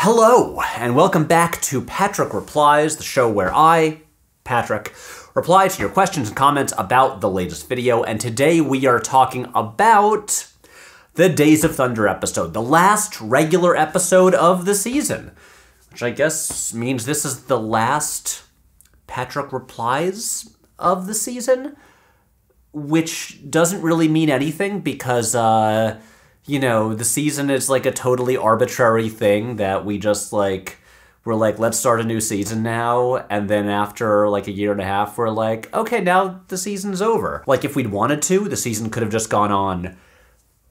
Hello, and welcome back to Patrick Replies, the show where I, Patrick, reply to your questions and comments about the latest video, and today we are talking about the Days of Thunder episode, the last regular episode of the season, which I guess means this is the last Patrick Replies of the season, which doesn't really mean anything because, you know, the season is like a totally arbitrary thing that we just like, we're like, let's start a new season now. And then after like a year and a half, we're like, okay, now the season's over. Like if we'd wanted to, the season could have just gone on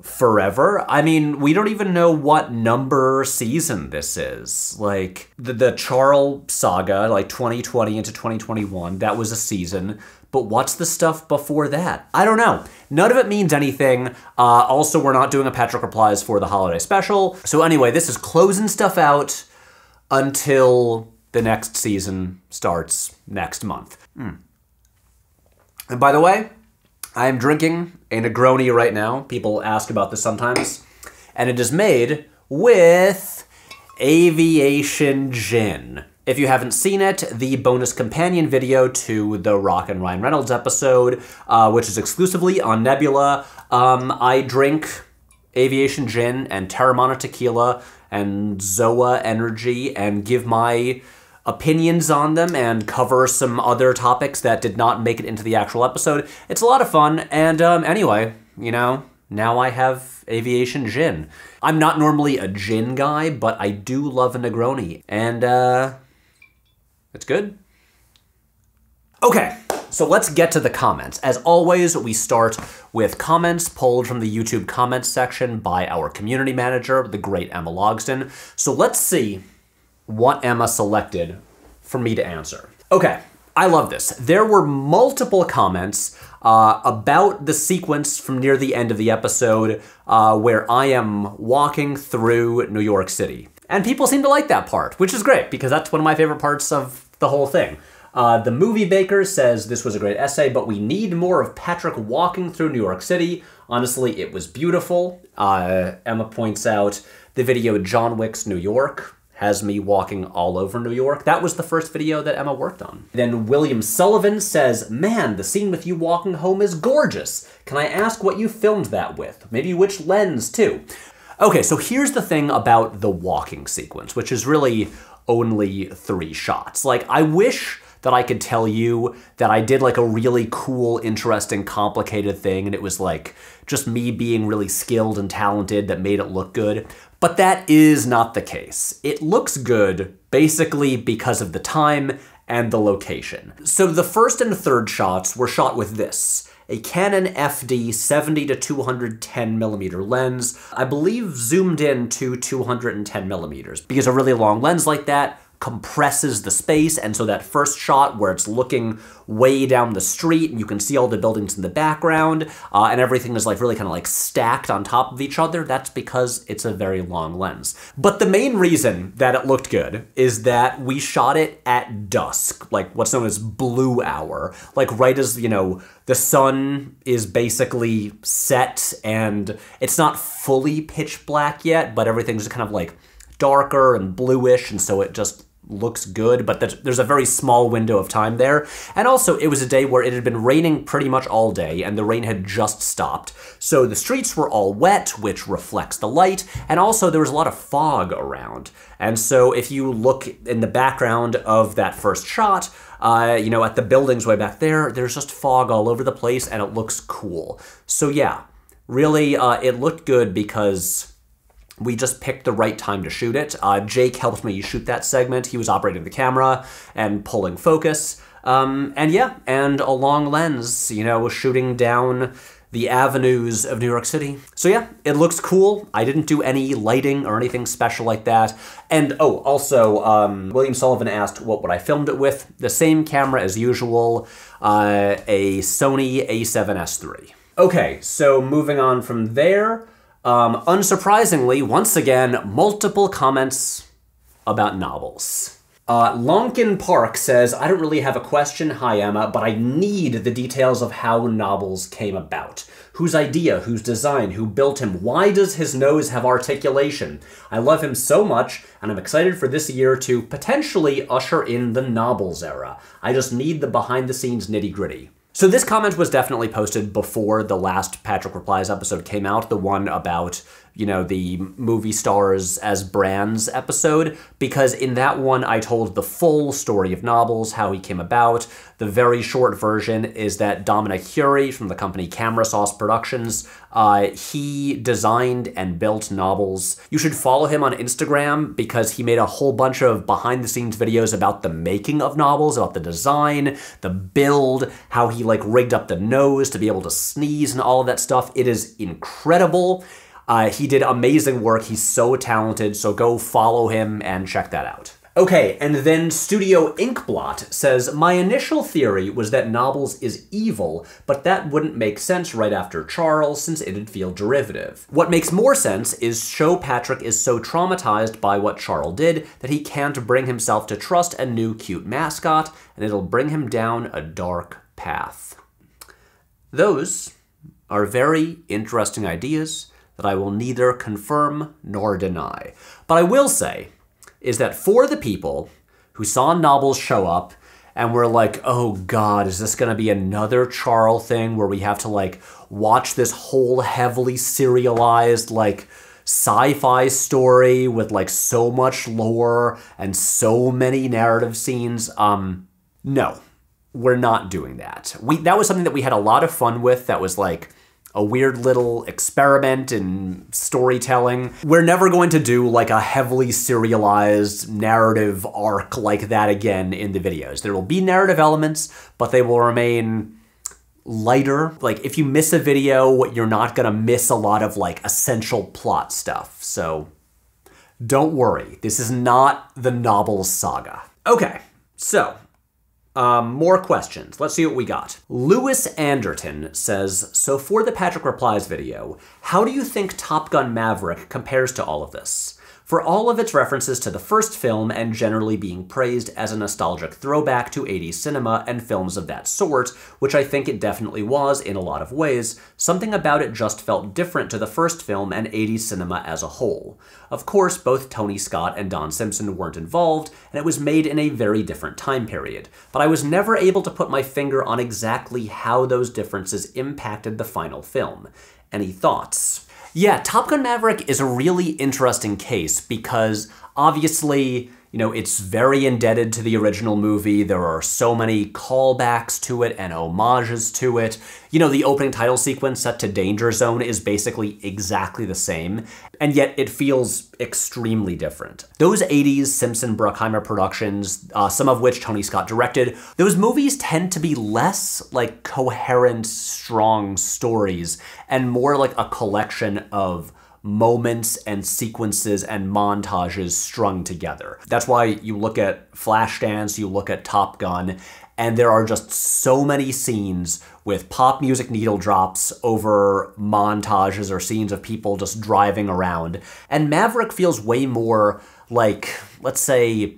forever. I mean, we don't even know what number season this is. Like the Charles saga, like 2020 into 2021, that was a season. But what's the stuff before that? I don't know. None of it means anything. Also, we're not doing a Patrick Replies for the holiday special. So anyway, this is closing stuff out until the next season starts next month. And by the way, I am drinking a Negroni right now. People ask about this sometimes. And it is made with aviation gin. If you haven't seen it, the bonus companion video to the Rock and Ryan Reynolds episode, which is exclusively on Nebula, I drink aviation gin and Terramana tequila and Zoa energy and give my opinions on them and cover some other topics that did not make it into the actual episode. It's a lot of fun, and anyway, you know, now I have aviation gin. I'm not normally a gin guy, but I do love a Negroni, and it's good. Okay, so let's get to the comments. As always, we start with comments pulled from the YouTube comments section by our community manager, the great Emma Logsdon. So let's see what Emma selected for me to answer. Okay, I love this. There were multiple comments about the sequence from near the end of the episode where I am walking through New York City. And people seem to like that part, which is great because that's one of my favorite parts of the whole thing. The Movie Baker says this was a great essay, but we need more of Patrick walking through New York City. Honestly, it was beautiful. Emma points out the video John Wick's New York has me walking all over New York. That was the first video that Emma worked on. Then William Sullivan says, man, the scene with you walking home is gorgeous. Can I ask what you filmed that with? Maybe which lens too? Okay, so here's the thing about the walking sequence, which is really only 3 shots. Like, I wish that I could tell you that I did like a really cool, interesting, complicated thing, and it was like just me being really skilled and talented that made it look good. But that is not the case. It looks good basically because of the time and the location. So the first and third shots were shot with this, a Canon FD 70 to 210 millimeter lens, I believe zoomed in to 210 millimeters, because a really long lens like that compresses the space, and so that first shot where it's looking way down the street and you can see all the buildings in the background and everything is like really kind of like stacked on top of each other, that's because it's a very long lens. But the main reason that it looked good is that we shot it at dusk, like what's known as blue hour, like right as, you know, the sun is basically set and it's not fully pitch black yet, but everything's just kind of like darker and bluish, and so it just looks good, but there's a very small window of time there. And also, it was a day where it had been raining pretty much all day, and the rain had just stopped. So the streets were all wet, which reflects the light, and also there was a lot of fog around. And so if you look in the background of that first shot, you know, at the buildings way back there, there's just fog all over the place, and it looks cool. So yeah, really, it looked good because we just picked the right time to shoot it. Jake helped me shoot that segment. He was operating the camera and pulling focus. And yeah, and a long lens, you know, shooting down the avenues of New York City. So yeah, it looks cool. I didn't do any lighting or anything special like that. And oh, also, William Sullivan asked what would I filmed it with. The same camera as usual, a Sony a7S III. Okay, so moving on from there, unsurprisingly, once again, multiple comments about novels. Lonkin Park says, I don't really have a question, hi Emma, but I need the details of how Nobbles came about. Whose idea, whose design, who built him, why does his nose have articulation? I love him so much, and I'm excited for this year to potentially usher in the Nobbles era. I just need the behind-the-scenes nitty-gritty. So this comment was definitely posted before the last Patrick Replies episode came out, the one about, you know, the movie stars as brands episode, because in that one I told the full story of Nobbles, how he came about. The very short version is that Dominic Hury from the company Camera Sauce Productions, he designed and built Nobbles. You should follow him on Instagram because he made a whole bunch of behind-the-scenes videos about the making of Nobbles, about the design, the build, how he like rigged up the nose to be able to sneeze and all of that stuff. It is incredible. He did amazing work. He's so talented, so go follow him and check that out. Okay, and then Studio Inkblot says, my initial theory was that Nobbles is evil, but that wouldn't make sense right after Charles since it'd feel derivative. What makes more sense is show Patrick is so traumatized by what Charles did that he can't bring himself to trust a new cute mascot, and it'll bring him down a dark path. Those are very interesting ideas that I will neither confirm nor deny. But I will say is that for the people who saw Nobbles show up and were like, oh God, is this gonna be another Charles thing where we have to like watch this whole heavily serialized like sci-fi story with like so much lore and so many narrative scenes? No, we're not doing that. That was something that we had a lot of fun with. That was like a weird little experiment in storytelling. We're never going to do like a heavily serialized narrative arc like that again in the videos. There will be narrative elements, but they will remain lighter. Like if you miss a video, you're not gonna miss a lot of like essential plot stuff. So don't worry, this is not the Nobbles saga. Okay, so more questions. Let's see what we got. Lewis Anderton says, so for the Patrick Replies video, how do you think Top Gun Maverick compares to all of this? For all of its references to the first film and generally being praised as a nostalgic throwback to 80s cinema and films of that sort, which I think it definitely was in a lot of ways, something about it just felt different to the first film and 80s cinema as a whole. Of course, both Tony Scott and Don Simpson weren't involved, and it was made in a very different time period, but I was never able to put my finger on exactly how those differences impacted the final film. Any thoughts? Yeah, Top Gun Maverick is a really interesting case because obviously, you know, it's very indebted to the original movie. There are so many callbacks to it and homages to it. You know, the opening title sequence set to Danger Zone is basically exactly the same, and yet it feels extremely different. Those 80s Simpson-Bruckheimer productions, some of which Tony Scott directed, those movies tend to be less like coherent, strong stories and more like a collection of moments and sequences and montages strung together. That's why you look at Flashdance, you look at Top Gun, and there are just so many scenes with pop music needle drops over montages or scenes of people just driving around. And Maverick feels way more like, let's say,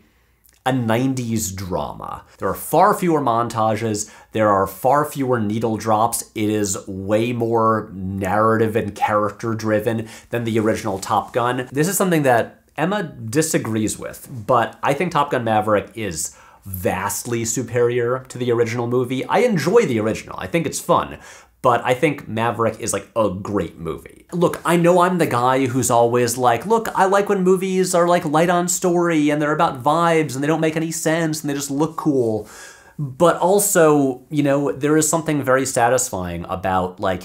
a 90s drama. There are far fewer montages, there are far fewer needle drops, it is way more narrative and character driven than the original Top Gun. This is something that Emma disagrees with, but I think Top Gun Maverick is vastly superior to the original movie. I enjoy the original, I think it's fun, but I think Maverick is like a great movie. Look, I know I'm the guy who's always like, look, I like when movies are like light on story and they're about vibes and they don't make any sense and they just look cool. But also, you know, there is something very satisfying about like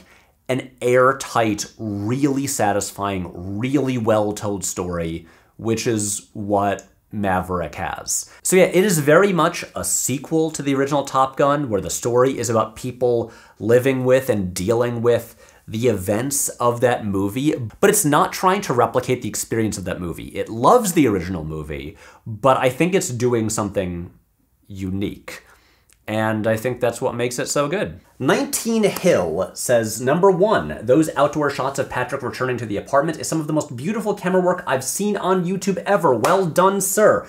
an airtight, really satisfying, really well-told story, which is what Maverick has. So yeah, it is very much a sequel to the original Top Gun, where the story is about people living with and dealing with the events of that movie, but it's not trying to replicate the experience of that movie. It loves the original movie, but I think it's doing something unique. And I think that's what makes it so good. 19 Hill says, number 1, those outdoor shots of Patrick returning to the apartment is some of the most beautiful camera work I've seen on YouTube ever. Well done, sir.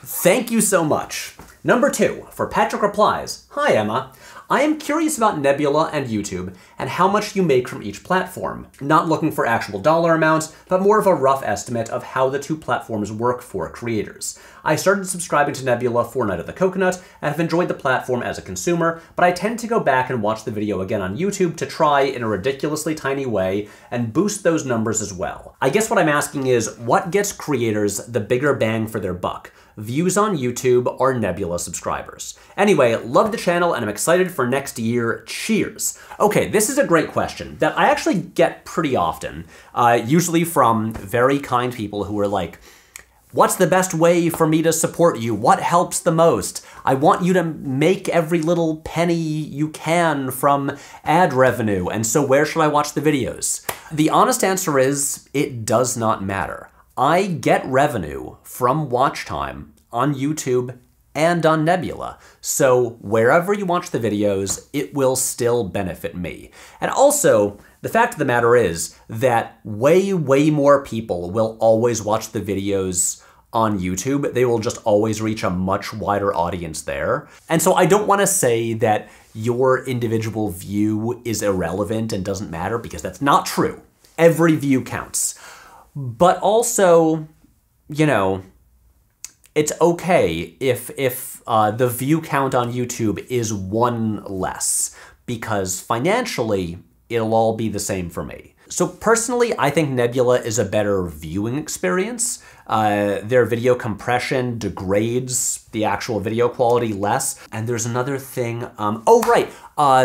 Thank you so much. Number 2, for Patrick Replies. Hi, Emma. I am curious about Nebula and YouTube and how much you make from each platform. Not looking for actual dollar amounts, but more of a rough estimate of how the two platforms work for creators. I started subscribing to Nebula for Night of the Coconut and have enjoyed the platform as a consumer, but I tend to go back and watch the video again on YouTube to try in a ridiculously tiny way and boost those numbers as well. I guess what I'm asking is, what gets creators the bigger bang for their buck? Views on YouTube or Nebula subscribers? Anyway, love the channel and I'm excited for next year. Cheers. Okay, this is a great question that I actually get pretty often, usually from very kind people who are like, what's the best way for me to support you? What helps the most? I want you to make every little penny you can from ad revenue, and so where should I watch the videos? The honest answer is, it does not matter. I get revenue from watch time on YouTube and on Nebula, so wherever you watch the videos, it will still benefit me. And also, the fact of the matter is that way, way more people will always watch the videos on YouTube. They will just always reach a much wider audience there. And so I don't want to say that your individual view is irrelevant and doesn't matter, because that's not true. Every view counts. But also, you know, it's okay if the view count on YouTube is one less, because financially, it'll all be the same for me. So personally, I think Nebula is a better viewing experience. Their video compression degrades the actual video quality less. And there's another thing, oh right,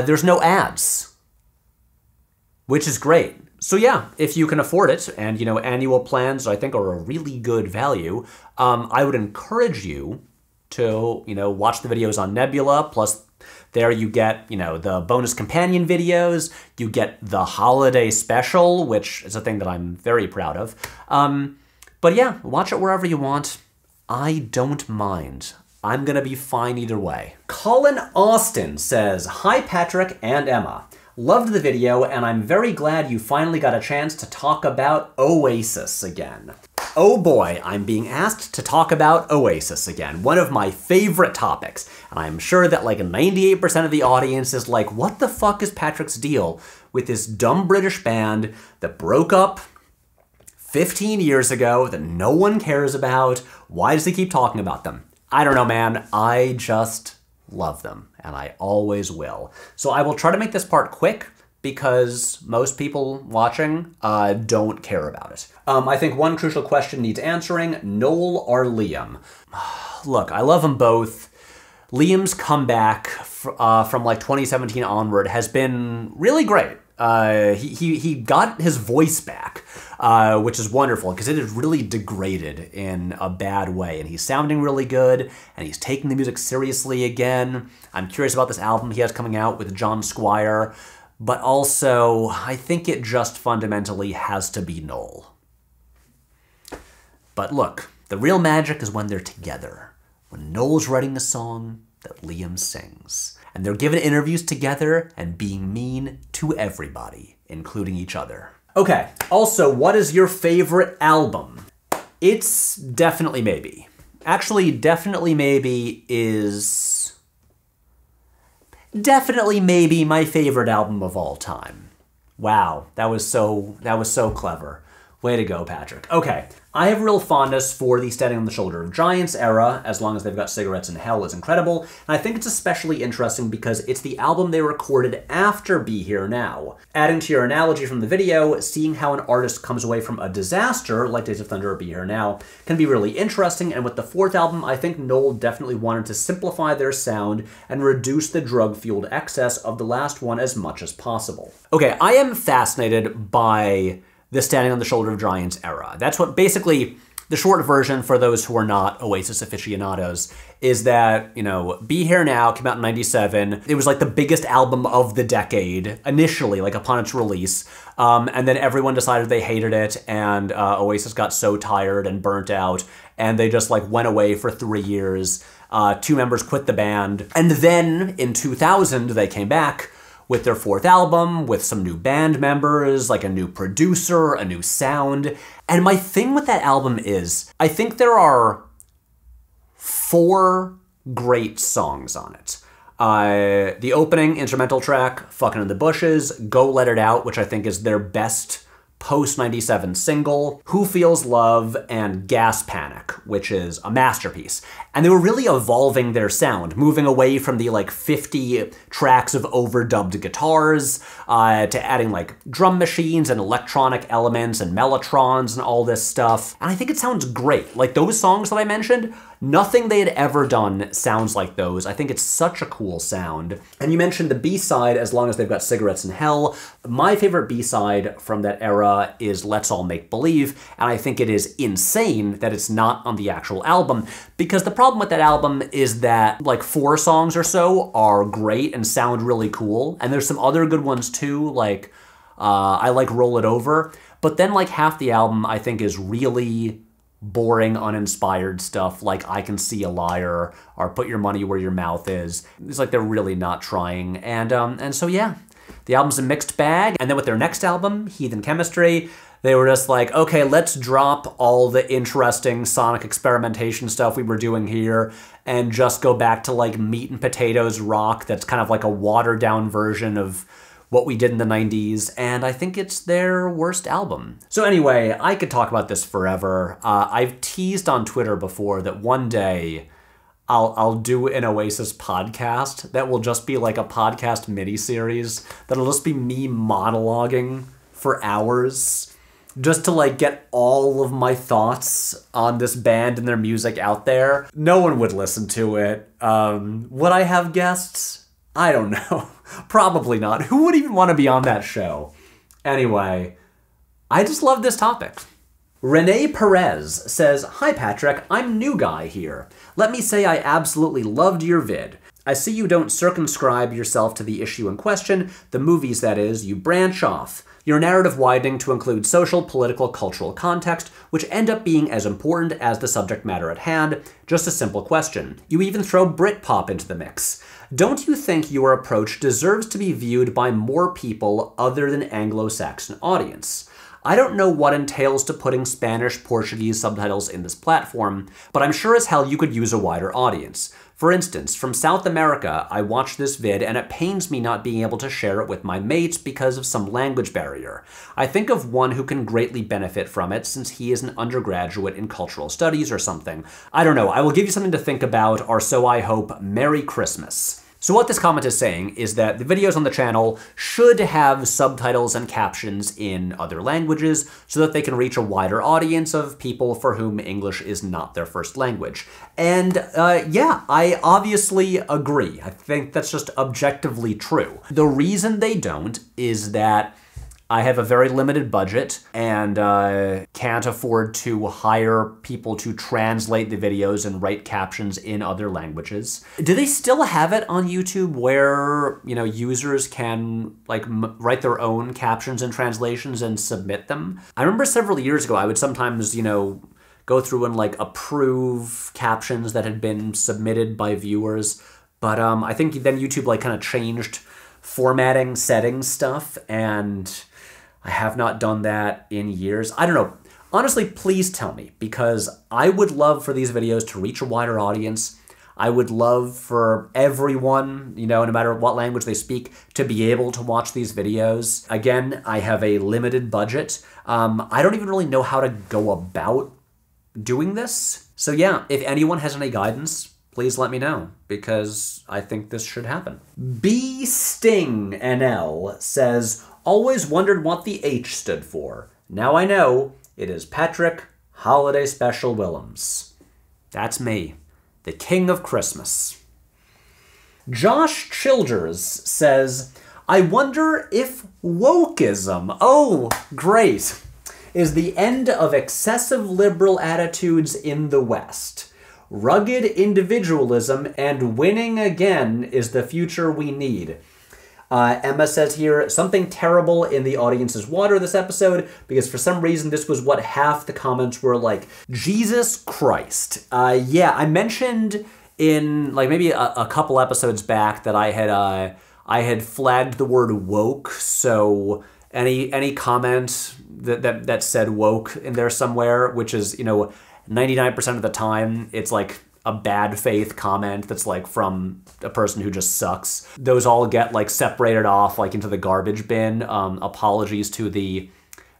there's no ads, which is great. So yeah, if you can afford it, and you know, annual plans I think are a really good value, I would encourage you to, you know, watch the videos on Nebula, plus there you get, you know, the bonus companion videos, you get the holiday special, which is a thing that I'm very proud of. But yeah, watch it wherever you want. I don't mind. I'm gonna be fine either way. Colin Austin says, hi Patrick and Emma. Loved the video, and I'm very glad you finally got a chance to talk about Oasis again. Oh boy, I'm being asked to talk about Oasis again, one of my favorite topics. And I'm sure that like 98% of the audience is like, what the fuck is Patrick's deal with this dumb British band that broke up 15 years ago that no one cares about? Why does he keep talking about them? I don't know, man. I just love them, and I always will. So I will try to make this part quick, because most people watching don't care about it. I think one crucial question needs answering: Noel or Liam? Look, I love them both. Liam's comeback from like 2017 onward has been really great. He got his voice back, which is wonderful, because it is really degraded in a bad way, and he's sounding really good, and he's taking the music seriously again. I'm curious about this album he has coming out with John Squire, but also I think it just fundamentally has to be Noel. But look, the real magic is when they're together, when Noel's writing a song that Liam sings. And they're giving interviews together and being mean to everybody, including each other. Okay, also, what is your favorite album? It's Definitely Maybe. Actually, Definitely Maybe is definitely maybe my favorite album of all time. Wow, that was so clever. Way to go, Patrick. Okay, I have real fondness for the Standing on the Shoulder of Giants era, As Long as They've Got Cigarettes in Hell is incredible, and I think it's especially interesting because it's the album they recorded after Be Here Now. Adding to your analogy from the video, seeing how an artist comes away from a disaster, like Days of Thunder or Be Here Now, can be really interesting, and with the fourth album, I think Noel definitely wanted to simplify their sound and reduce the drug-fueled excess of the last one as much as possible. Okay, I am fascinated by the Standing on the Shoulder of Giants era. That's what basically, the short version for those who are not Oasis aficionados, is that, you know, Be Here Now came out in '97. It was like the biggest album of the decade, initially, like upon its release. And then everyone decided they hated it, and Oasis got so tired and burnt out, and they just like went away for 3 years. 2 members quit the band. And then in 2000, they came back with their fourth album, with some new band members, like a new producer, a new sound. And my thing with that album is, I think there are 4 great songs on it. The opening instrumental track, Fucking in the Bushes, Go Let It Out, which I think is their best post-97 single, Who Feels Love, and Gas Panic, which is a masterpiece. And they were really evolving their sound, moving away from the 50 tracks of overdubbed guitars, to adding drum machines and electronic elements and mellotrons and all this stuff. And I think it sounds great. Those songs that I mentioned, nothing they had ever done sounds like those. I think it's such a cool sound. And you mentioned the B-side, As Long as They've Got Cigarettes in Hell. My favorite B-side from that era is Let's All Make Believe, and I think it is insane that it's not on the actual album, because the problem with that album is that 4 songs or so are great and sound really cool, and there's some other good ones too, I like Roll It Over, but then half the album I think is really boring, uninspired stuff like I Can See a Liar or Put Your Money Where Your Mouth Is. It's they're really not trying. And so yeah, the album's a mixed bag. And then with their next album, Heathen Chemistry, they were just okay, let's drop all the interesting sonic experimentation stuff we were doing here and just go back to meat and potatoes rock that's kind of a watered down version of what we did in the 90s, and I think it's their worst album. So anyway, I could talk about this forever. I've teased on Twitter before that one day I'll do an Oasis podcast that will just be a podcast miniseries that'll just be me monologuing for hours just to get all of my thoughts on this band and their music out there. No one would listen to it. Would I have guests? I don't know. Probably not. Who would even want to be on that show? Anyway, I just love this topic. Renee Perez says, Hi Patrick, I'm New Guy here. Let me say I absolutely loved your vid. I see you don't circumscribe yourself to the issue in question, the movies that is, you branch off. Your narrative widening to include social, political, cultural context, which end up being as important as the subject matter at hand. Just a simple question. You even throw Britpop into the mix. Don't you think your approach deserves to be viewed by more people other than Anglo-Saxon audience? I don't know what entails to putting Spanish, Portuguese subtitles in this platform, but I'm sure as hell you could use a wider audience. For instance, from South America, I watched this vid and it pains me not being able to share it with my mates because of some language barrier. I think of one who can greatly benefit from it since he is an undergraduate in cultural studies or something. I don't know, I will give you something to think about, or so I hope. Merry Christmas. So what this comment is saying is that the videos on the channel should have subtitles and captions in other languages so that they can reach a wider audience of people for whom English is not their first language. And yeah, I obviously agree. I think that's just objectively true. The reason they don't is that I have a very limited budget and can't afford to hire people to translate the videos and write captions in other languages. Do they still have it on YouTube where, you know, users can write their own captions and translations and submit them? I remember several years ago I would sometimes, you know, go through and approve captions that had been submitted by viewers, but I think then YouTube kind of changed formatting settings stuff, and I have not done that in years. I don't know. Honestly, please tell me, because I would love for these videos to reach a wider audience. I would love for everyone, you know, no matter what language they speak, to be able to watch these videos. Again, I have a limited budget. I don't even really know how to go about doing this. So yeah, if anyone has any guidance, please let me know, because I think this should happen. B Sting NL says, always wondered what the H stood for. Now I know. It is Patrick Holiday Special Willems. That's me, the king of Christmas. Josh Childers says, I wonder if wokeism, oh, great, is the end of excessive liberal attitudes in the West. Rugged individualism and winning again is the future we need. Emma says here, something terrible in the audience's water this episode, because for some reason this was what half the comments were like. Jesus Christ. Yeah, I mentioned in maybe a couple episodes back that I had flagged the word woke, so any comment that said woke in there somewhere, which is, you know, 99% of the time, it's a bad faith comment that's like from a person who just sucks. Those all get like separated off like into the garbage bin. Apologies to the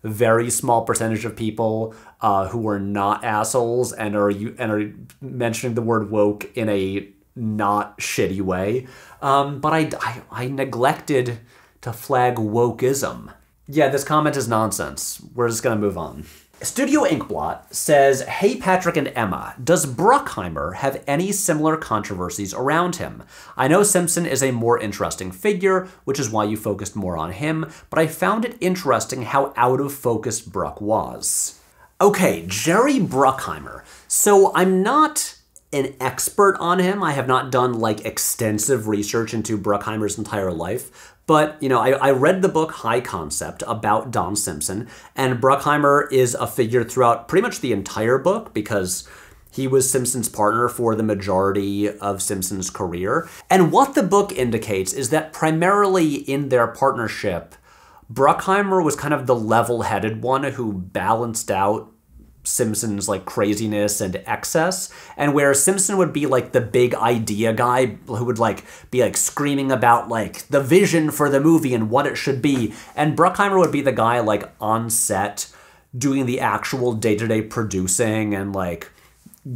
very small percentage of people who are not assholes and are mentioning the word woke in a not shitty way. But I neglected to flag wokeism. Yeah, this comment is nonsense. We're just gonna move on. Studio Inkblot says, "Hey Patrick and Emma, does Bruckheimer have any similar controversies around him? I know Simpson is a more interesting figure, which is why you focused more on him, but I found it interesting how out of focus Bruck was." Okay, Jerry Bruckheimer. So I'm not an expert on him. I have not done like extensive research into Bruckheimer's entire life. But, you know, I read the book High Concept about Don Simpson, and Bruckheimer is a figure throughout pretty much the entire book because he was Simpson's partner for the majority of Simpson's career. And what the book indicates is that primarily in their partnership, Bruckheimer was kind of the level-headed one who balanced out Simpson's like craziness and excess, and where Simpson would be like the big idea guy who would like be like screaming about like the vision for the movie and what it should be, and Bruckheimer would be the guy like on set doing the actual day-to-day producing and like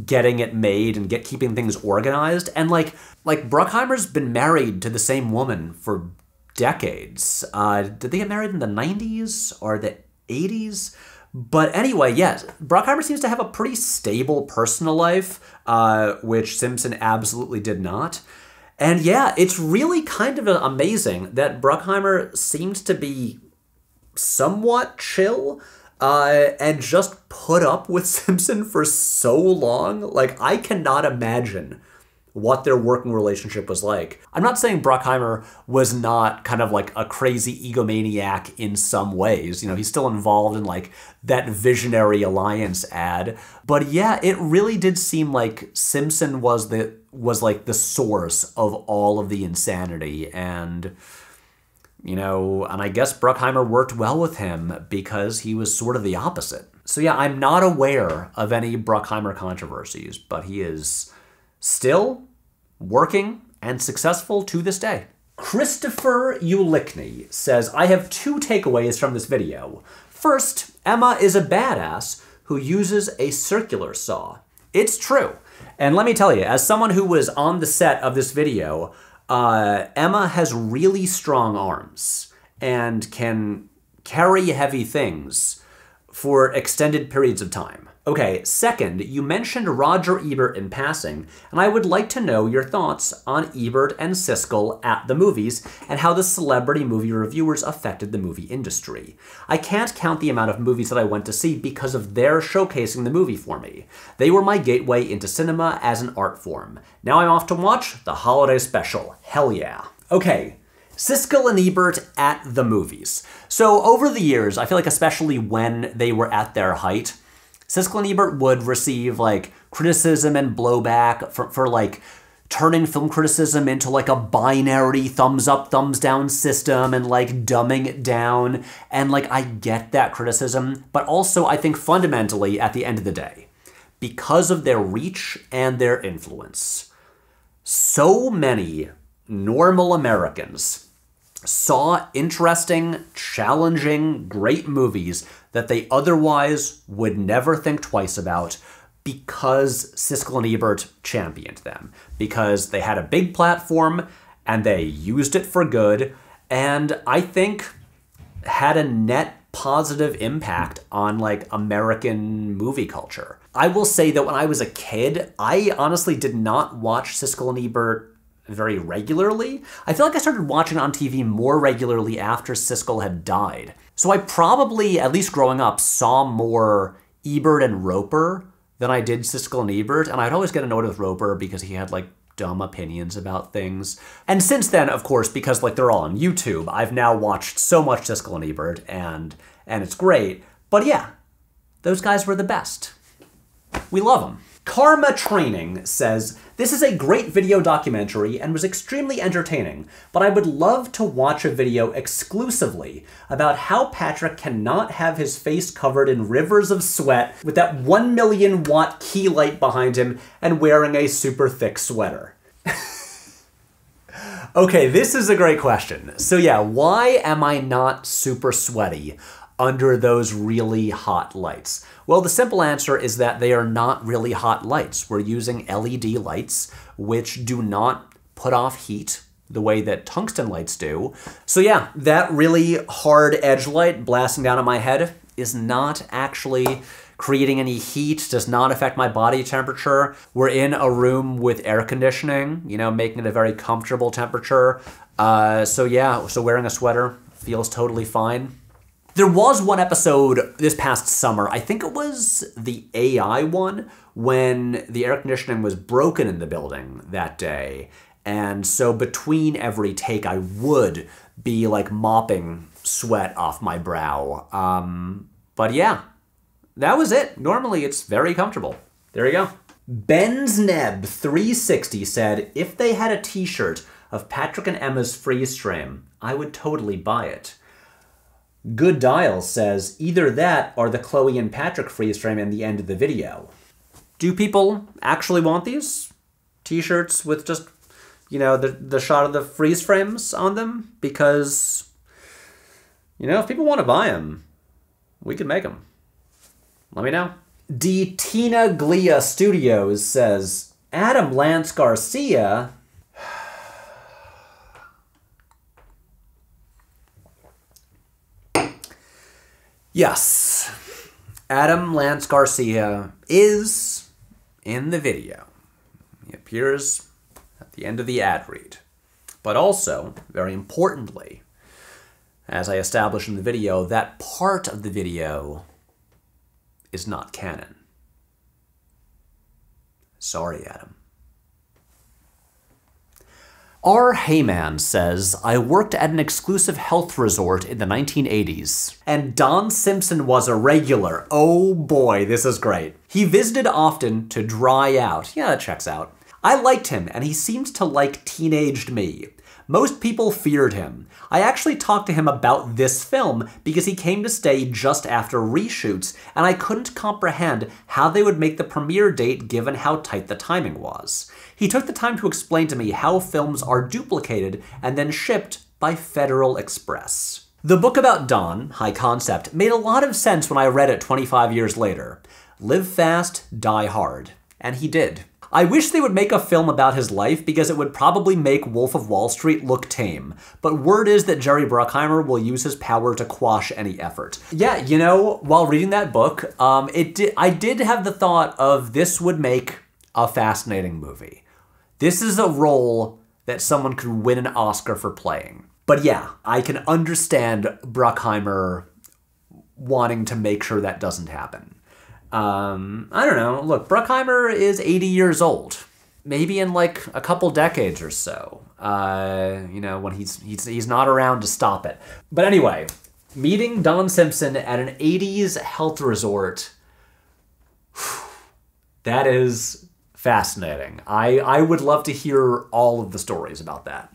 getting it made and keeping things organized. And like Bruckheimer's been married to the same woman for decades. Did they get married in the 90s or the 80s? But anyway, yes, Bruckheimer seems to have a pretty stable personal life, which Simpson absolutely did not. And yeah, it's really kind of amazing that Bruckheimer seems to be somewhat chill and just put up with Simpson for so long. Like, I cannot imagine what their working relationship was like. I'm not saying Bruckheimer was not kind of like a crazy egomaniac in some ways. You know, he's still involved in like that Visionary Alliance ad. But yeah, it really did seem like Simpson was like the source of all of the insanity. And, you know, and I guess Bruckheimer worked well with him because he was sort of the opposite. So yeah, I'm not aware of any Bruckheimer controversies, but he is still working and successful to this day. Christopher Ulickney says, "I have 2 takeaways from this video. First, Emma is a badass who uses a circular saw." It's true. And let me tell you, as someone who was on the set of this video, Emma has really strong arms and can carry heavy things for extended periods of time. Okay, second, you mentioned Roger Ebert in passing, and I would like to know your thoughts on Ebert and Siskel at the movies and how the celebrity movie reviewers affected the movie industry. I can't count the amount of movies that I went to see because of their showcasing the movie for me. They were my gateway into cinema as an art form. Now I'm off to watch the holiday special. Hell yeah. Okay. Siskel and Ebert at the movies. So over the years, I feel like especially when they were at their height, Siskel and Ebert would receive like criticism and blowback for like turning film criticism into like a binary thumbs up, thumbs down system and like dumbing it down. And like, I get that criticism, but also I think fundamentally at the end of the day, because of their reach and their influence, so many normal Americans saw interesting, challenging, great movies that they otherwise would never think twice about because Siskel and Ebert championed them, because they had a big platform and they used it for good, and I think had a net positive impact on like American movie culture. I will say that when I was a kid, I honestly did not watch Siskel and Ebert very regularly. I feel like I started watching on TV more regularly after Siskel had died. So I probably, at least growing up, saw more Ebert and Roper than I did Siskel and Ebert, and I'd always get annoyed with Roper because he had like dumb opinions about things. And since then, of course, because like they're all on YouTube, I've now watched so much Siskel and Ebert, and it's great. But yeah, those guys were the best. We love them. Karma Training says, "This is a great video documentary and was extremely entertaining, but I would love to watch a video exclusively about how Patrick cannot have his face covered in rivers of sweat with that 1 million watt key light behind him and wearing a super thick sweater." Okay, this is a great question. So yeah, why am I not super sweaty under those really hot lights? Well, the simple answer is that they are not really hot lights. We're using LED lights, which do not put off heat the way that tungsten lights do. So yeah, that really hard edge light blasting down on my head is not actually creating any heat, does not affect my body temperature. We're in a room with air conditioning, you know, making it a very comfortable temperature. So yeah, so wearing a sweater feels totally fine. There was one episode this past summer, I think it was the AI one, when the air conditioning was broken in the building that day. And so between every take, I would be like mopping sweat off my brow. But yeah, that was it. Normally it's very comfortable. There you go. BenzNeb360 said, "If they had a t-shirt of Patrick and Emma's freeze frame, I would totally buy it." Good Dial says, "Either that or the Chloe and Patrick freeze frame in the end of the video." Do people actually want these t-shirts with just, you know, the shot of the freeze frames on them? Because, you know, if people want to buy them, we could make them. Let me know. D. Tina Glia Studios says, "Adam Lance Garcia..." Yes, Adam Lance Garcia is in the video. He appears at the end of the ad read. But also, very importantly, as I established in the video, that part of the video is not canon. Sorry, Adam. R. Heyman says, "I worked at an exclusive health resort in the 1980s, and Don Simpson was a regular." Oh boy, this is great. "He visited often to dry out." Yeah, that checks out. "I liked him, and he seemed to like teenaged me. Most people feared him. I actually talked to him about this film because he came to stay just after reshoots, and I couldn't comprehend how they would make the premiere date given how tight the timing was. He took the time to explain to me how films are duplicated and then shipped by Federal Express." The book about Don, High Concept, made a lot of sense when I read it 25 years later. Live fast, die hard. And he did. I wish they would make a film about his life because it would probably make Wolf of Wall Street look tame. But word is that Jerry Bruckheimer will use his power to quash any effort. Yeah, you know, while reading that book, I did have the thought of this would make a fascinating movie. This is a role that someone could win an Oscar for playing. But yeah, I can understand Bruckheimer wanting to make sure that doesn't happen. I don't know. Look, Bruckheimer is 80 years old. Maybe in like a couple decades or so. You know, when he's not around to stop it. But anyway, meeting Don Simpson at an 80s health resort, that is fascinating. I would love to hear all of the stories about that.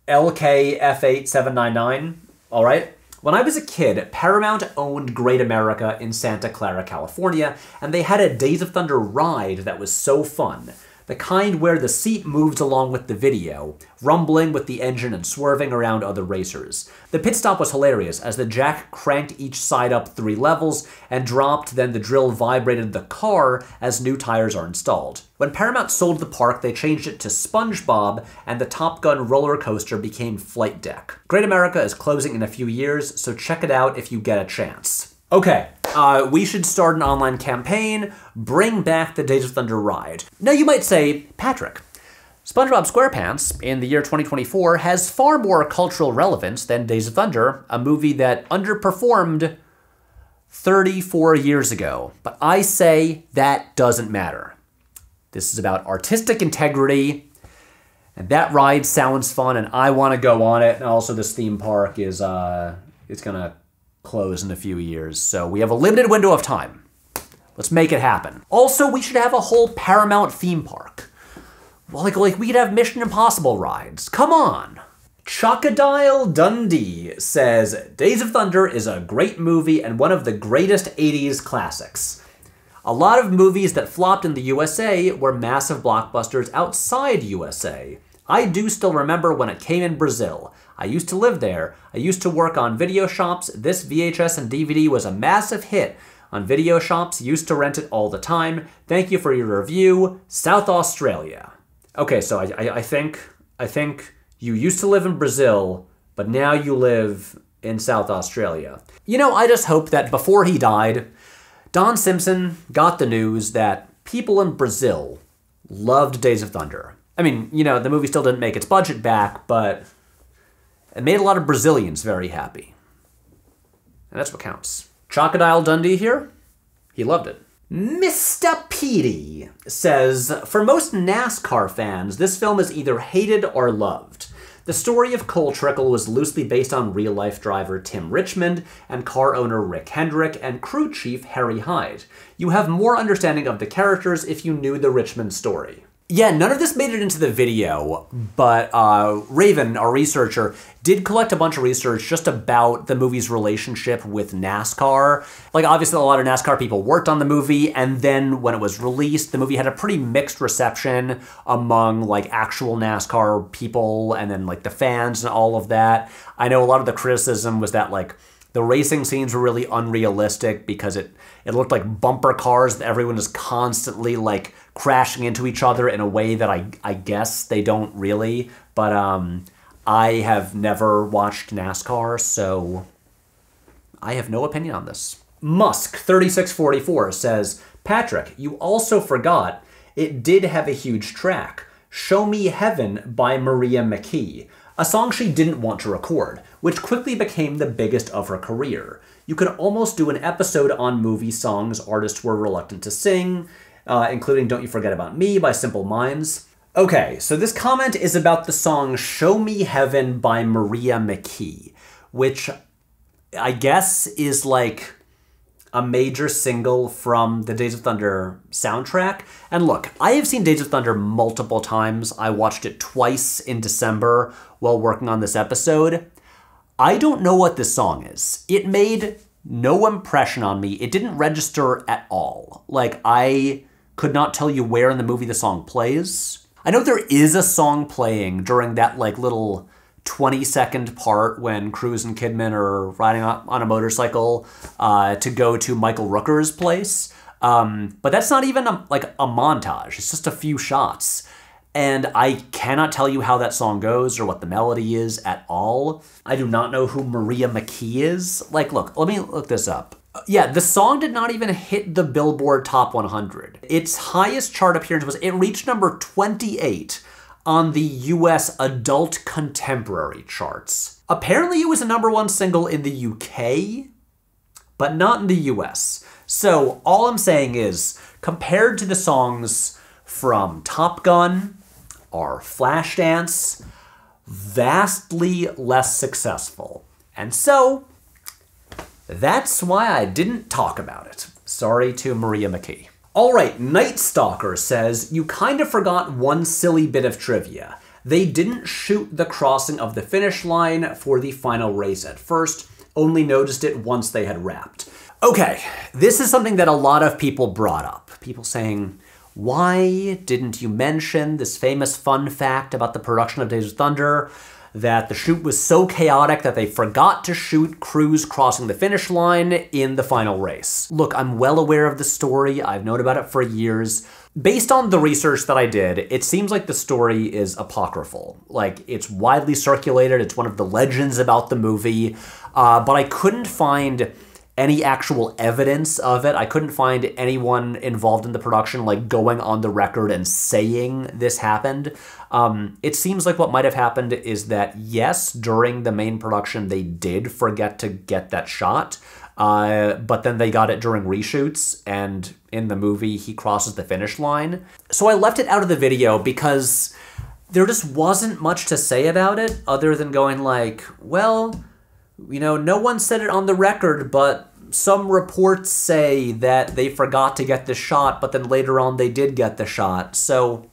LKF8799, all right. "When I was a kid, Paramount owned Great America in Santa Clara, California, and they had a Days of Thunder ride that was so fun. The kind where the seat moves along with the video, rumbling with the engine and swerving around other racers. The pit stop was hilarious as the jack cranked each side up 3 levels and dropped, then the drill vibrated the car as new tires are installed. When Paramount sold the park, they changed it to SpongeBob, and the Top Gun roller coaster became Flight Deck. Great America is closing in a few years, so check it out if you get a chance." Okay, we should start an online campaign, bring back the Days of Thunder ride. Now you might say, "Patrick, SpongeBob SquarePants in the year 2024 has far more cultural relevance than Days of Thunder, a movie that underperformed 34 years ago." But I say that doesn't matter. This is about artistic integrity, and that ride sounds fun, and I want to go on it. And also, this theme park is it's gonna close in a few years, so we have a limited window of time. Let's make it happen. Also, we should have a whole Paramount theme park. Like we could have Mission Impossible rides. Come on. Chocodile Dundee says, Days of Thunder is a great movie and one of the greatest 80s classics. A lot of movies that flopped in the USA were massive blockbusters outside USA. I do still remember when it came in Brazil. I used to live there. I used to work on video shops. This VHS and DVD was a massive hit on video shops. Used to rent it all the time. Thank you for your review. South Australia. Okay, so I think you used to live in Brazil, but now you live in South Australia. You know, I just hope that before he died, Don Simpson got the news that people in Brazil loved Days of Thunder. I mean, you know, the movie still didn't make its budget back, but it made a lot of Brazilians very happy. And that's what counts. Chocodile Dundee here, he loved it. Mr. Petey says, for most NASCAR fans, this film is either hated or loved. The story of Cole Trickle was loosely based on real-life driver Tim Richmond and car owner Rick Hendrick and crew chief Harry Hyde. You have more understanding of the characters if you knew the Richmond story. Yeah, none of this made it into the video, but Raven, our researcher, did collect a bunch of research just about the movie's relationship with NASCAR. Like, obviously, a lot of NASCAR people worked on the movie, and then when it was released, the movie had a pretty mixed reception among, like, actual NASCAR people and then, like, the fans and all of that. I know a lot of the criticism was that, like, the racing scenes were really unrealistic because it looked like bumper cars that everyone is constantly, like, crashing into each other in a way that I guess they don't really. But I have never watched NASCAR, so I have no opinion on this. Musk3644 says, Patrick, you also forgot it did have a huge track, Show Me Heaven by Maria McKee, a song she didn't want to record, which quickly became the biggest of her career. You could almost do an episode on movie songs artists were reluctant to sing, including Don't You Forget About Me by Simple Minds. Okay, so this comment is about the song Show Me Heaven by Maria McKee, which I guess is like a major single from the Days of Thunder soundtrack. And look, I have seen Days of Thunder multiple times. I watched it twice in December while working on this episode. I don't know what this song is. It made no impression on me. It didn't register at all. Like, I could not tell you where in the movie the song plays. I know there is a song playing during that, like, little 20-second part when Cruise and Kidman are riding on a motorcycle to go to Michael Rooker's place. But that's not even a montage. It's just a few shots. And I cannot tell you how that song goes or what the melody is at all. I do not know who Maria McKee is. Like, look, let me look this up. Yeah, the song did not even hit the Billboard Top 100. Its highest chart appearance was, it reached number 28 on the US Adult Contemporary charts. Apparently it was a #1 single in the UK, but not in the US. So all I'm saying is, compared to the songs from Top Gun or Flashdance, vastly less successful. And so, that's why I didn't talk about it. Sorry to Maria McKee. All right, Night Stalker says, you kind of forgot one silly bit of trivia. They didn't shoot the crossing of the finish line for the final race at first, only noticed it once they had wrapped. Okay, this is something that a lot of people brought up. People saying, why didn't you mention this famous fun fact about the production of Days of Thunder, that the shoot was so chaotic that they forgot to shoot crews crossing the finish line in the final race. Look, I'm well aware of the story. I've known about it for years. Based on the research that I did, it seems like the story is apocryphal. Like, it's widely circulated. It's one of the legends about the movie, but I couldn't find any actual evidence of it. I couldn't find anyone involved in the production like going on the record and saying this happened. It seems like what might have happened is that, yes, during the main production, they did forget to get that shot, but then they got it during reshoots, and in the movie, he crosses the finish line. So I left it out of the video because there just wasn't much to say about it other than going like, well, you know, no one said it on the record, but some reports say that they forgot to get the shot, but then later on they did get the shot, so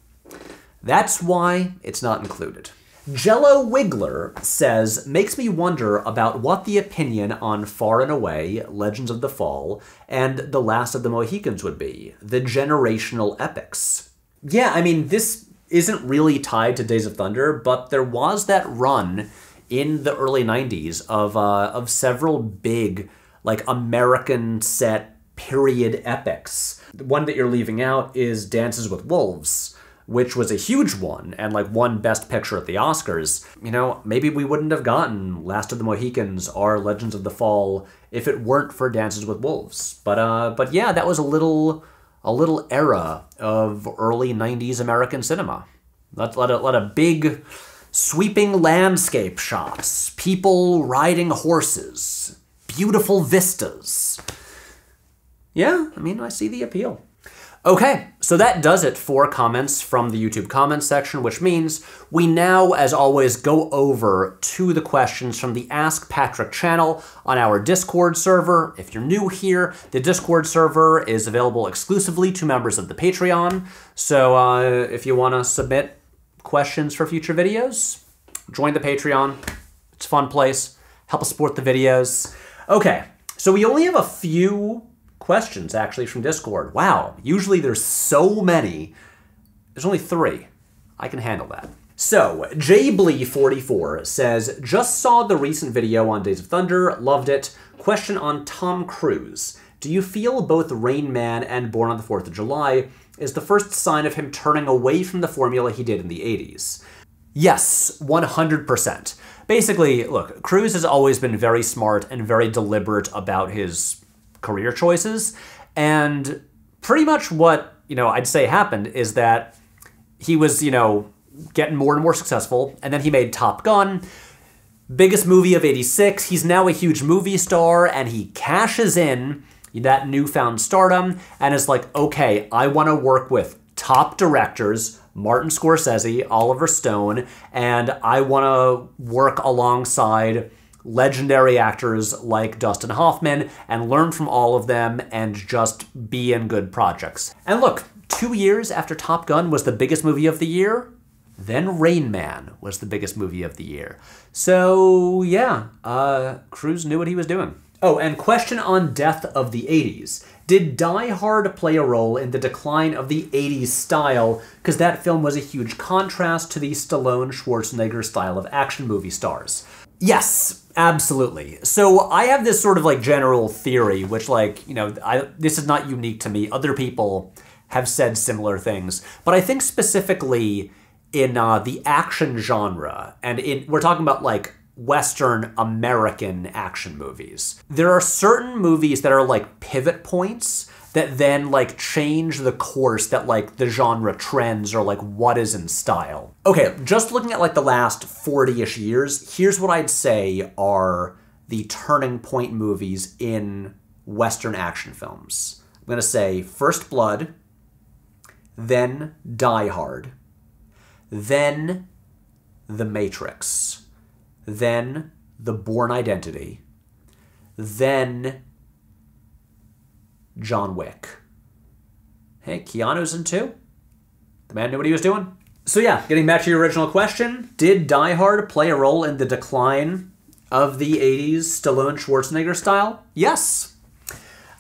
that's why it's not included. Jello Wiggler says, makes me wonder about what the opinion on Far and Away, Legends of the Fall, and The Last of the Mohicans would be, the generational epics. Yeah, I mean, this isn't really tied to Days of Thunder, but there was that run in the early 90s of several big, like, American set period epics. The one that you're leaving out is Dances with Wolves, which was a huge one, and like won Best Picture at the Oscars. You know, maybe we wouldn't have gotten Last of the Mohicans or Legends of the Fall if it weren't for Dances with Wolves. But yeah, that was a little era of early 90s American cinema. Let a big sweeping landscape shots, people riding horses, beautiful vistas. Yeah, I mean, I see the appeal. Okay, so that does it for comments from the YouTube comments section, which means we now, as always, go over to the questions from the Ask Patrick channel on our Discord server. If you're new here, the Discord server is available exclusively to members of the Patreon. So if you want to submit questions for future videos, join the Patreon. It's a fun place. Help us support the videos. Okay, so we only have a few questions actually from Discord. Wow, usually there's so many. There's only 3. I can handle that. So, JBlee44 says, just saw the recent video on Days of Thunder, loved it. Question on Tom Cruise. Do you feel both Rain Man and Born on the 4th of July is the first sign of him turning away from the formula he did in the 80s? Yes, 100%. Basically, look, Cruise has always been very smart and very deliberate about his career choices, and pretty much what, I'd say happened is that he was, getting more and more successful, and then he made Top Gun, biggest movie of '86. He's now a huge movie star, and he cashes in that newfound stardom, and is like, okay, I want to work with top directors, Martin Scorsese, Oliver Stone, and I want to work alongside legendary actors like Dustin Hoffman and learn from all of them and just be in good projects. And look, 2 years after Top Gun was the biggest movie of the year, then Rain Man was the biggest movie of the year. So yeah, Cruise knew what he was doing. Oh, and question on Death of the 80s. Did Die Hard play a role in the decline of the 80s style? Because that film was a huge contrast to the Stallone-Schwarzenegger style of action movie stars. Yes, absolutely. So I have this sort of like general theory, which this is not unique to me. Other people have said similar things. But I think specifically in the action genre, and we're talking about like Western American action movies. There are certain movies that are like pivot points that then like change the course that like the genre trends or like what is in style. Okay, just looking at like the last 40-ish years, here's what I'd say are the turning point movies in Western action films. I'm gonna say First Blood, then Die Hard, then The Matrix, then The Bourne Identity, then John Wick. Hey, Keanu's in 2. The man knew what he was doing. So yeah, getting back to your original question, did Die Hard play a role in the decline of the 80s Stallone-Schwarzenegger style? Yes.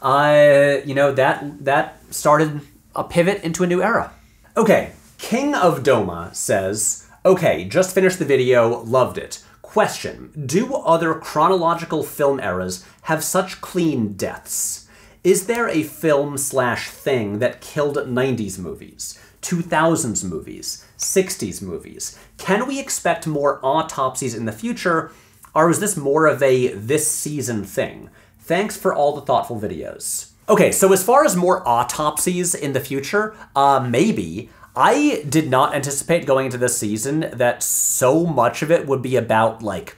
That started a pivot into a new era. Okay, King of Doma says, okay, just finished the video, loved it. Question, do other chronological film eras have such clean deaths? Is there a film/thing that killed 90s movies, 2000s movies, 60s movies? Can we expect more autopsies in the future, or is this more of a this season thing? Thanks for all the thoughtful videos. Okay, so as far as more autopsies in the future, maybe. I did not anticipate going into this season that so much of it would be about, like,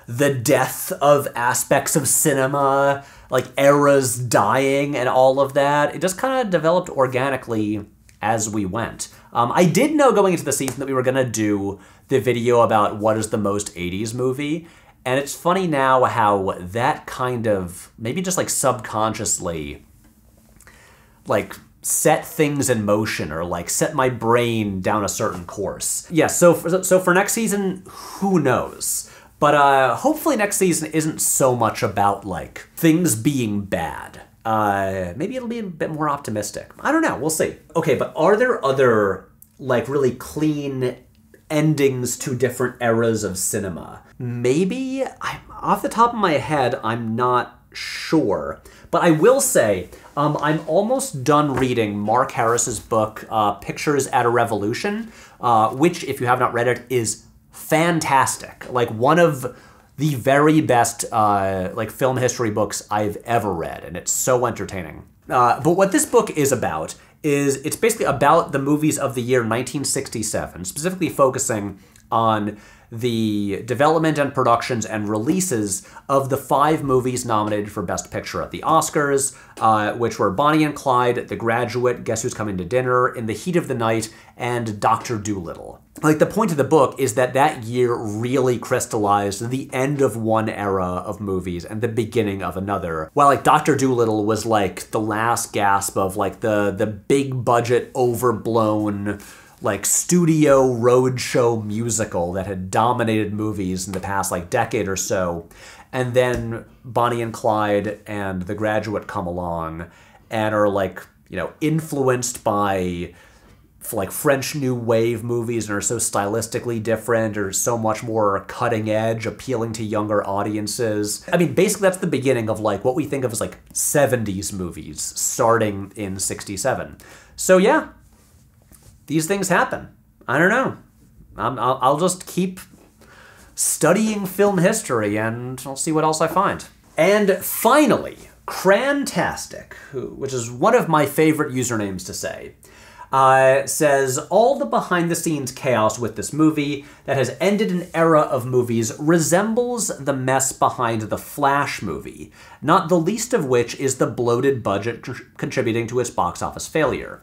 the death of aspects of cinema, like eras dying and all of that. It just kind of developed organically as we went. I did know going into the season that we were going to do the video about what is the most 80s movie, And it's funny now how that kind of, maybe just like subconsciously, like set things in motion or like set my brain down a certain course. Yeah, so for next season, who knows? But hopefully next season isn't so much about like things being bad. Maybe it'll be a bit more optimistic. I don't know, we'll see. Okay, but are there other like really clean endings to different eras of cinema? Maybe? Off the top of my head, I'm not sure. But I will say, I'm almost done reading Mark Harris's book, Pictures at a Revolution, which, if you have not read it, is fantastic. Like one of the very best like film history books I've ever read, and it's so entertaining. But what this book is about is it's basically about the movies of the year 1967, specifically focusing on the development and productions and releases of the 5 movies nominated for Best Picture at the Oscars, which were Bonnie and Clyde, The Graduate, Guess Who's Coming to Dinner, In the Heat of the Night, and Dr. Dolittle. Like, the point of the book is that that year really crystallized the end of one era of movies and the beginning of another. While, like, Dr. Dolittle was, like, the last gasp of, like, the big budget, overblown, like, studio roadshow musical that had dominated movies in the past, like, decade or so. And then Bonnie and Clyde and The Graduate come along and are, like, you know, influenced by like French New Wave movies and are so stylistically different or so much more cutting edge, appealing to younger audiences. I mean, basically that's the beginning of like what we think of as like 70s movies starting in 67. So yeah, these things happen. I don't know. I'll just keep studying film history and I'll see what else I find. And finally, Crantastic, which is one of my favorite usernames to say, says, all the behind-the-scenes chaos with this movie that has ended an era of movies resembles the mess behind the Flash movie, not the least of which is the bloated budget contributing to its box office failure.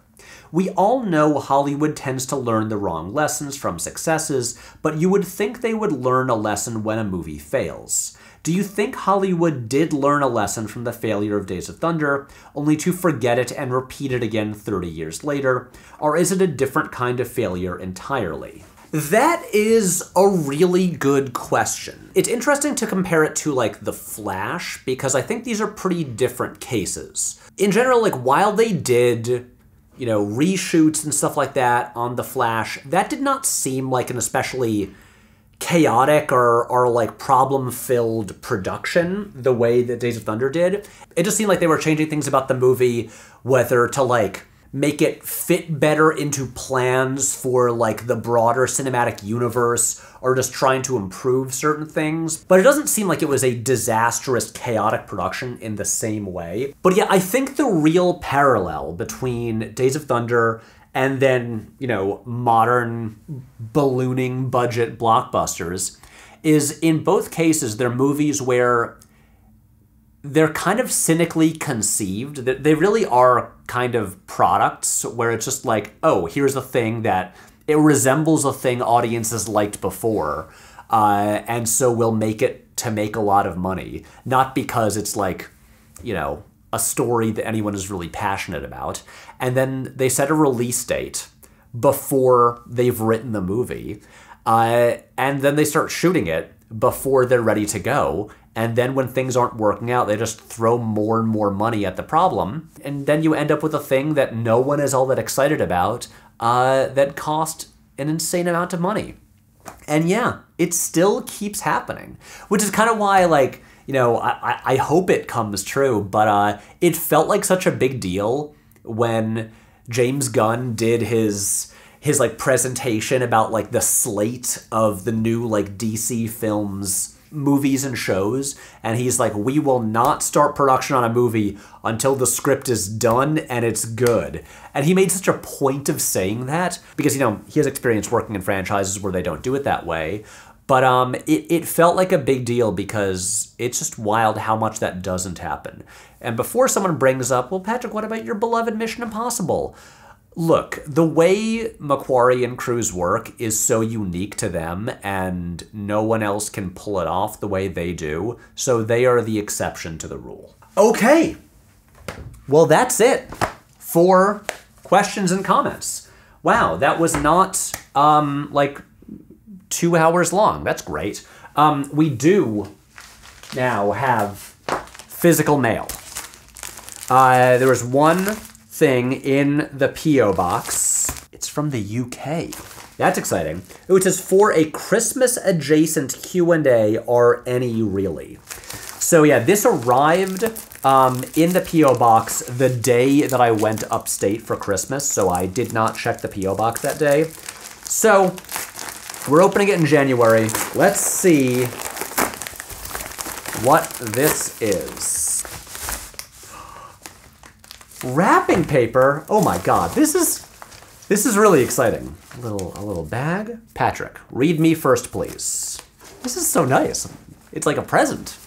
We all know Hollywood tends to learn the wrong lessons from successes, but you would think they would learn a lesson when a movie fails. Do you think Hollywood did learn a lesson from the failure of Days of Thunder, only to forget it and repeat it again 30 years later? Or is it a different kind of failure entirely? That is a really good question. It's interesting to compare it to, like, The Flash, because I think these are pretty different cases. In general, like, while they did, you know, reshoots and stuff like that on The Flash, that did not seem like an especially chaotic or like problem-filled production the way that Days of Thunder did. It just seemed like they were changing things about the movie, whether to like make it fit better into plans for like the broader cinematic universe or just trying to improve certain things. But it doesn't seem like it was a disastrous, chaotic production in the same way. But yeah, I think the real parallel between Days of Thunder and then, you know, modern ballooning budget blockbusters is in both cases they're movies where they're kind of cynically conceived. They really are kind of products where it's just like, oh, here's a thing that it resembles a thing audiences liked before, and so we'll make it to make a lot of money. Not because it's like, you know, a story that anyone is really passionate about. And then they set a release date before they've written the movie. And then they start shooting it before they're ready to go. And then when things aren't working out, they just throw more and more money at the problem. And then you end up with a thing that no one is all that excited about, that cost an insane amount of money. And yeah, it still keeps happening, which is kind of why, like, you know, I hope it comes true, but it felt like such a big deal when James Gunn did his like presentation about like the slate of the new like DC films, movies and shows, and he's like, we will not start production on a movie until the script is done and it's good. And he made such a point of saying that because, you know, he has experience working in franchises where they don't do it that way. But it felt like a big deal because it's just wild how much that doesn't happen. And before someone brings up, well, Patrick, what about your beloved Mission Impossible? Look, the way Macquarie and Cruz work is so unique to them, and no one else can pull it off the way they do, so they are the exception to the rule. Okay, well that's it for questions and comments. Wow, that was not like 2 hours long. That's great. We do now have physical mail. There was one thing in the P.O. box. It's from the UK. That's exciting. It says, for a Christmas-adjacent Q&A, are any really? So yeah, this arrived in the P.O. box the day that I went upstate for Christmas, so I did not check the P.O. box that day. So we're opening it in January. Let's see what this is. Wrapping paper. Oh my God, this is really exciting. A little bag. Patrick, read me first, please. This is so nice. It's like a present.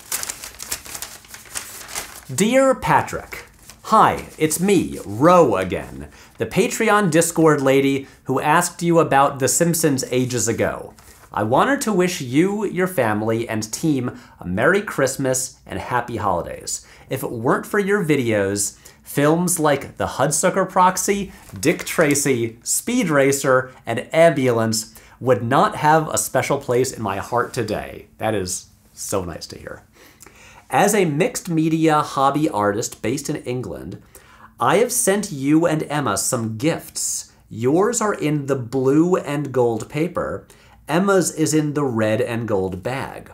Dear Patrick, hi, it's me, Ro again, the Patreon Discord lady who asked you about The Simpsons ages ago. I wanted to wish you, your family, and team a Merry Christmas and Happy Holidays. If it weren't for your videos, films like The Hudsucker Proxy, Dick Tracy, Speed Racer, and Ambulance would not have a special place in my heart today. That is so nice to hear. As a mixed media hobby artist based in England, I have sent you and Emma some gifts. Yours are in the blue and gold paper. Emma's is in the red and gold bag.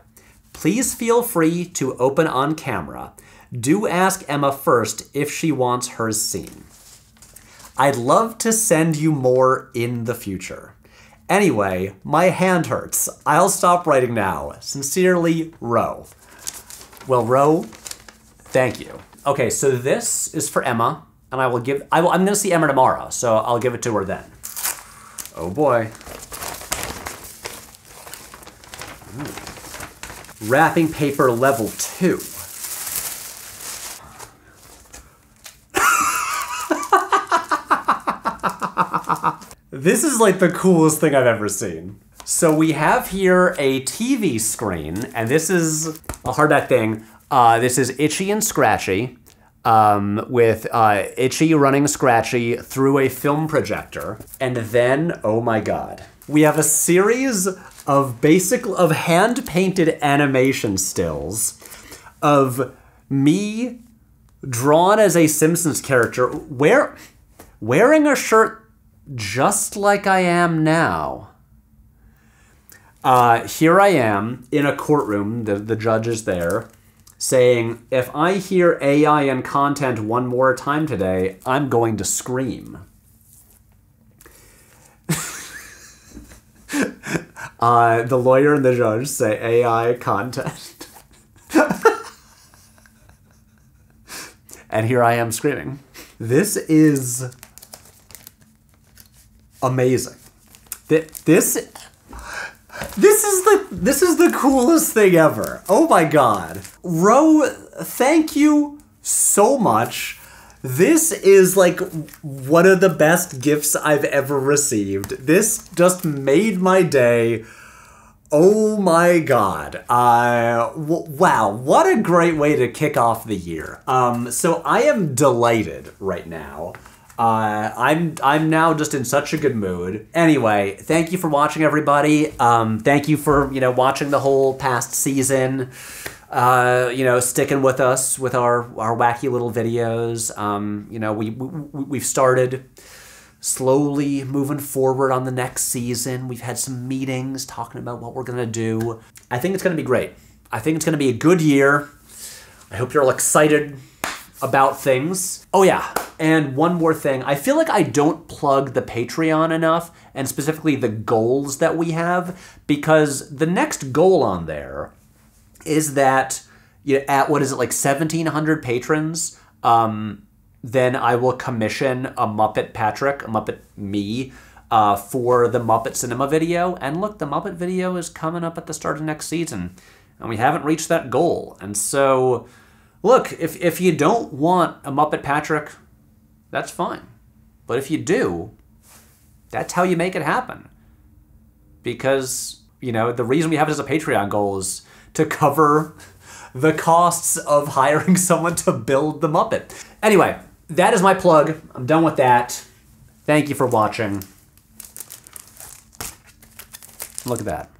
Please feel free to open on camera. Do ask Emma first if she wants hers seen. I'd love to send you more in the future. Anyway, my hand hurts. I'll stop writing now. Sincerely, Ro. Well, Ro, thank you. Okay, so this is for Emma, and I'm gonna see Emma tomorrow, so I'll give it to her then. Oh boy. Wrapping paper level 2. This is like the coolest thing I've ever seen. So we have here a TV screen, and this is a hardback thing. This is Itchy and Scratchy, with Itchy running Scratchy through a film projector. And then, oh my God, we have a series of hand-painted animation stills of me drawn as a Simpsons character, wearing a shirt just like I am now. Here I am in a courtroom, the judge is there, saying, if I hear AI and content one more time today, I'm going to scream. The lawyer and the judge say AI content. And here I am screaming. This is amazing. This is the coolest thing ever. Oh my God. Ro, thank you so much. This is like one of the best gifts I've ever received. This just made my day. Oh my God. Wow, what a great way to kick off the year. So I am delighted right now. I'm now just in such a good mood. Anyway, thank you for watching, everybody. Thank you for, watching the whole past season. Sticking with us with our wacky little videos. We've started slowly moving forward on the next season. We've had some meetings talking about what we're gonna do. I think it's gonna be great. I think it's gonna be a good year. I hope you're all excited about things. Oh yeah, and one more thing. I feel like I don't plug the Patreon enough, and specifically the goals that we have, because the next goal on there is that at, what is it, like 1,700 patrons, then I will commission a Muppet Patrick, a Muppet me, for the Muppet Cinema video. And look, the Muppet video is coming up at the start of next season, and we haven't reached that goal. And so, look, if you don't want a Muppet Patrick, that's fine. But if you do, that's how you make it happen. Because, you know, the reason we have it as a Patreon goal is to cover the costs of hiring someone to build the Muppet. Anyway, that is my plug. I'm done with that. Thank you for watching. Look at that.